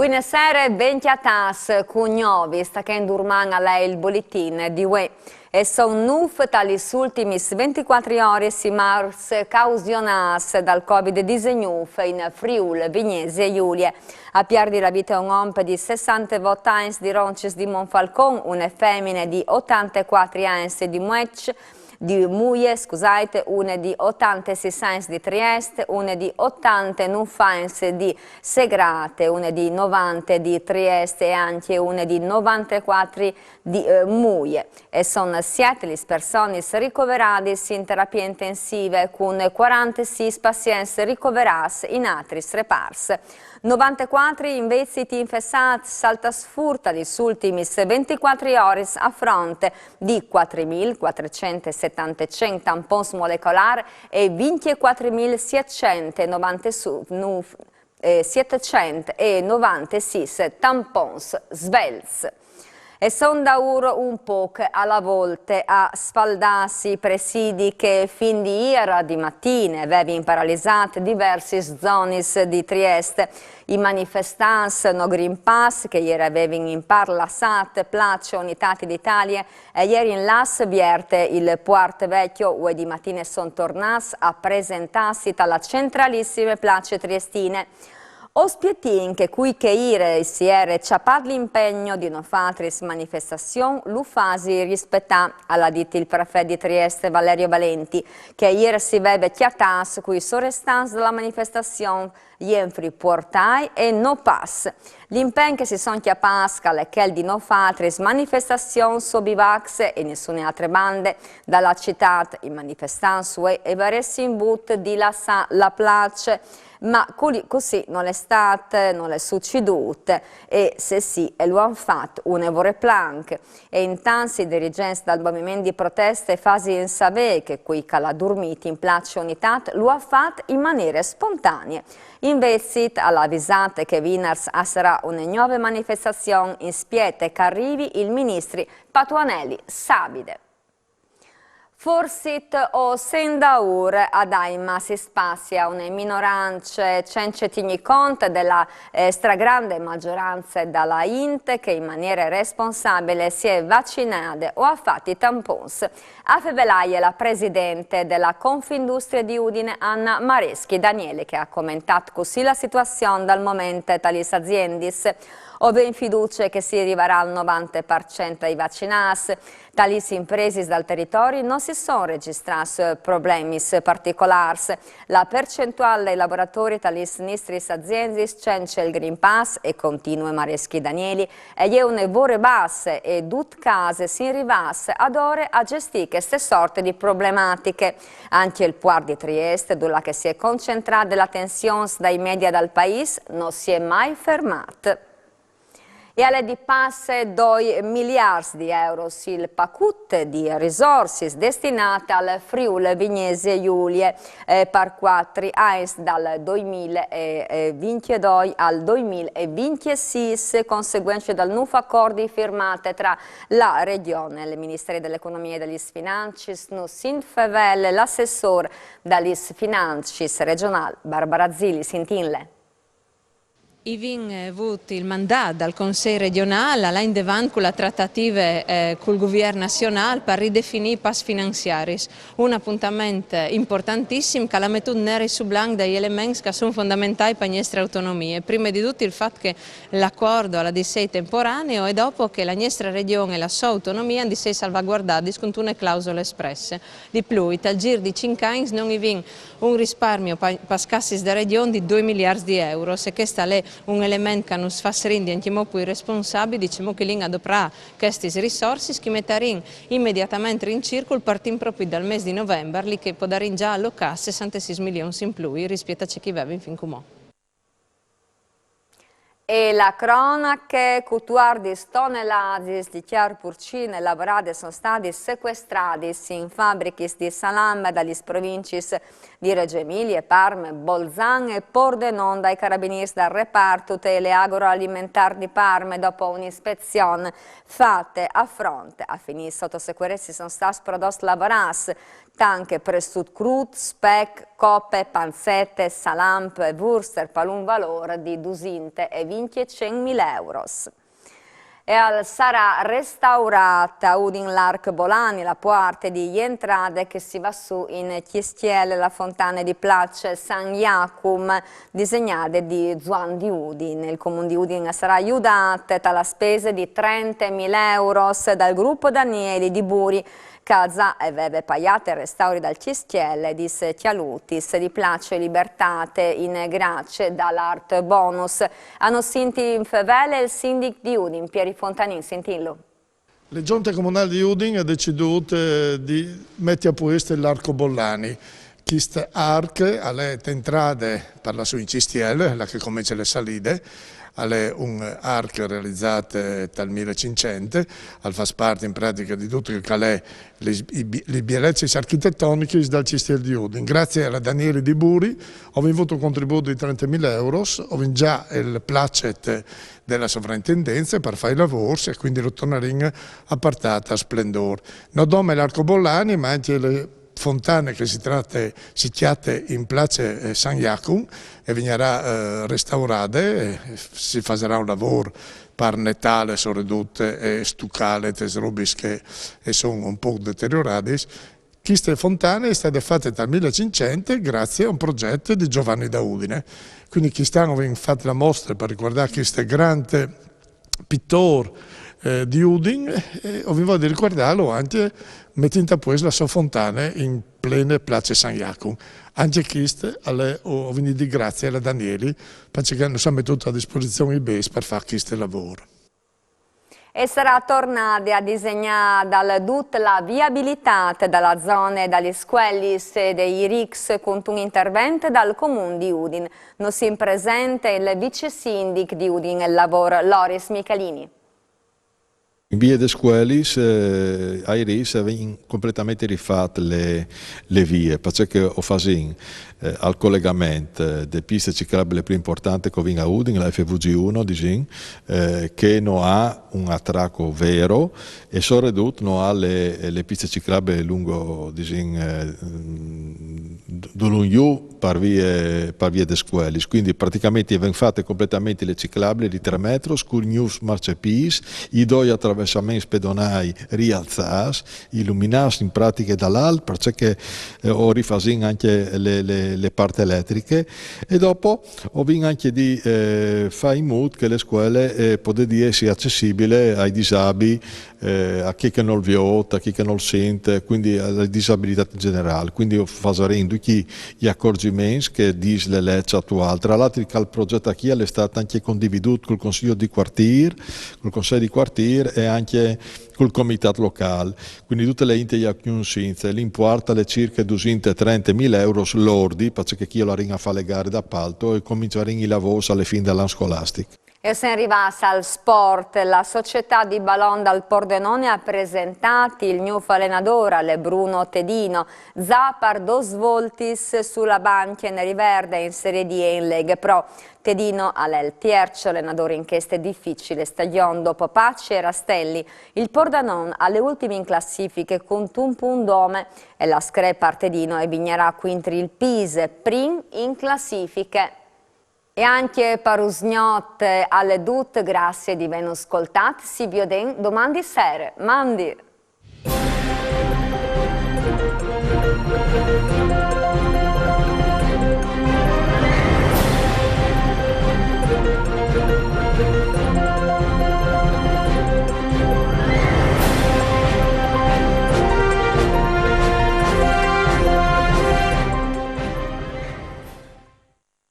Buonasera, ventiatas, cugnovi, sta che indurman a lei il bolletin di UE. E son nuf tali ultimi 24 ore si mars causionas dal Covid-19 in Friul, Vignesi e Giulie. A perdi la vita un uomo di 60 anni di Roncis di Monfalcon, una femmina di 84 anni di Muec, di Muie, scusate, una di 86 anni di Trieste, una di 89 anni di Segrate, una di 90 di Trieste e anche una di 94 di Muie. E sono 7 le persone ricoverate in terapia intensiva con 46 pazienti ricoverati in altri repars. 94 invece di infettati saltasfurta gli ultimi 24 ore a fronte di 4.475 tampons molecolari e 24.796 tampons svelz. E son da ora un po' alla volta a sfaldarsi i presidi che fin di ieri di mattina avevano paralizzato diverse zone di Trieste. I manifestanti no Green Pass che ieri avevano in parlasat, Place Unità d'Italia e ieri in Las Vierte il Puerto Vecchio e di mattina sono tornati a presentarsi dalla centralissime Place Triestine. Ospietin che qui che ire si era ciapat l'impegno di non fare manifestazione, lo fasi rispetta alla ditta il prefetto di Trieste Valerio Valenti, che ieri si vede chiatas cui sorestanze della manifestazione Jenfri portai e no pass. L'impegno che si sono chiapasca è quel di non fare manifestazione Sobivax e nessune altre bande dalla città, i manifestanti e varessi in but di la place. Ma così non è stato, non è succeduto e se sì, lo hanno fatto un evore plank e in tanti dirigenti dal movimento di proteste fasi in sapere che qui che l'ha dormito in Place Unità lo ha fatto in maniera spontanea. Invece alla avvisata che Vinars sarà una nuova manifestazione in spiete che arrivi il ministro Patuanelli Sabide. Forsit o sendaur ad Aima si spazia una minoranza cence tigni conto della stragrande maggioranza dalla INT che in maniera responsabile si è vaccinata o ha fatto i tampons. A Fevelaia la presidente della Confindustria di Udine Anna Mareschi Daniele che ha commentato così la situazione dal momento tali aziendis ove in fiducia che si arriverà al 90% ai vaccinati. Tali imprese dal territorio non si sono registrati problemi particolari. La percentuale dei lavoratori tali sinistri aziende c'è il Green Pass e continua Mareschi Danieli e è una vore basse e tutte case si arrivasse ad ore a gestire queste sorte di problematiche. Anche il Puerto di Trieste, dove che si è concentrata l'attenzione dai media del paese, non si è mai fermata. E alle di passe 2 miliardi di euro il pacchetto di risorse destinate al Friuli Vignesi e Giulie per 4 anni dal 2022 al 2026, conseguenze dal nuovo accordi firmate tra la Regione e il Ministero dell'Economia e degli Finanzi, Sinfevel, l'assessore degli Finanzi regionale Barbara Zilli, Sintinle. Avevamo avuto il mandato dal Consiglio regionale all'in devant con le trattative col governo nazionale per ridefinire i pass finanziari. Un appuntamento importantissimo che la mette neri su blanco degli elementi che sono fondamentali per le nostre autonomie. Prima di tutto il fatto che l'accordo alla di sei temporaneo e dopo che la nostra regione e la sua autonomia hanno di sei salvaguardati con una clausole espresse. Di più, al giro di 5 anni non avevamo un risparmio per scassi da regione di 2 miliardi di euro. Se questa è un elemento che non fa rendere più responsabili, diciamo che l'in adoperà queste risorse che metteranno immediatamente in circolo partendo proprio dal mese di novembre, che può dare già allocare 66 milioni in più rispetto a ciò che aveva in fin comò. E la cronaca, cutuardi tonnellate di chiar porcine lavorate sono stati sequestrati in fabbriche di salame dagli provinci di Reggio Emilia, Parma, Bolzano e Pordenone dai carabinieri dal reparto tutele agroalimentari di Parma dopo un'ispezione fatta a fronte. A finire sotto sicurezza sono stati prodotti lavorati anche prosciutto crudo, speck, coppe, panzette, salamp e wurster per un valore di 220 minchie 100.000 euro. E sarà restaurata Udin l'Arcobolani, la parte di entrate che si va su in Chiestiele, la fontana di Place San Iacum, disegnate di Zuan di Udin. Il comune di Udin sarà aiutato dalla spesa di 30.000 euro dal gruppo Danieli di Buri, Casa e veve paiate restauri dal Chiestiele, di Chialutis, di Place Libertate in Grace dall'Art Bonus. Hanno sentito in fevele il sindaco di Udin, Pieri Fontanin, sentillo. Le giunte comunali di Udin ha deciduto di mettere a posto l'Arcobolani. Questa arche ha entrate per la sua in Chiestiele, la che comincia le salite. È un arco realizzato dal 1500, fa parte in pratica di tutte le bellezze architettoniche dal Chiestiele di Udin. Grazie alla Danieli di Buri ho avuto un contributo di 30.000 euro, ho già il placet della sovrintendenza per fare i lavori e quindi lo torneremo a partata a splendore. Non dome l'Arcobolani, ma anche le fontane che si chiate in place San Iacum e venirà restaurate e si farà un lavoro per Natale, sono ridotte e stuccate, robe che sono un po' deteriorate. Queste fontane sono state fatte dal 1500 grazie a un progetto di Giovanni da Udine. Quindi quest'anno abbiamo fatto la mostra per ricordare questo grande pittore di Udin e ho voglia di ricordarlo anche mettendo a posto la sua fontana in plena place San Iacum. Anche questo ho venuto di grazie alla Danieli perché non si è messo a disposizione i BES per fare questo lavoro. E sarà tornata a disegnare tutta la viabilità dalla zona dagli squellis e dei RICS con un intervento dal comune di Udin. Non si presenta il vice sindaco di Udin il lavoro Loris Michelini. In via de Squelis, ai RIS avevano completamente rifatto le vie, perché ho fatto al collegamento delle piste ciclabili più importanti che vengono a Udin, la FVG1, che non ha un attracco vero e soprattutto non ha le piste ciclabili lungo Dulungiu per via de Squelis. Quindi praticamente vengono fatte completamente le ciclabili di 3 metri, con news marciapis, i due attraversamenti pedonali rialzati, illuminati in pratica dall'alto, perché ho rifatto anche le parti elettriche e dopo ho vinto anche di fare in modo che le scuole potessero essere accessibili ai disabili, a chi che non vede, a chi che non sente, quindi alle disabilità in generale. Quindi ho fatto gli accorgimenti che dice le leggi attuali. Tra l'altro il progetto qui è stato anche condividuto col Consiglio di quartiere, e anche col Comitato locale. Quindi tutte le interazioni, l'importo è circa 230.000 euro lordi, perché chi la ringa a fare le gare d'appalto e cominciare i lavori alle fine dell'anno scolastico. E se arrivasse al sport, la società di Ballon dal Pordenone ha presentato il nuovo allenatore, Bruno Tedino, Zapar dos Voltis sulla banchia in Riverde in Serie D e in Lega Pro. Tedino è il terzo allenatore in queste difficili stagioni dopo Paci e Rastelli. Il Pordenone alle ultime in classifiche con un punto e la screpa Tedino e vignerà quinti il Pise, prim in classifiche. E anche per Usgnot alle dut, grazie di ben ascoltati, si vede domani sera. Mandi!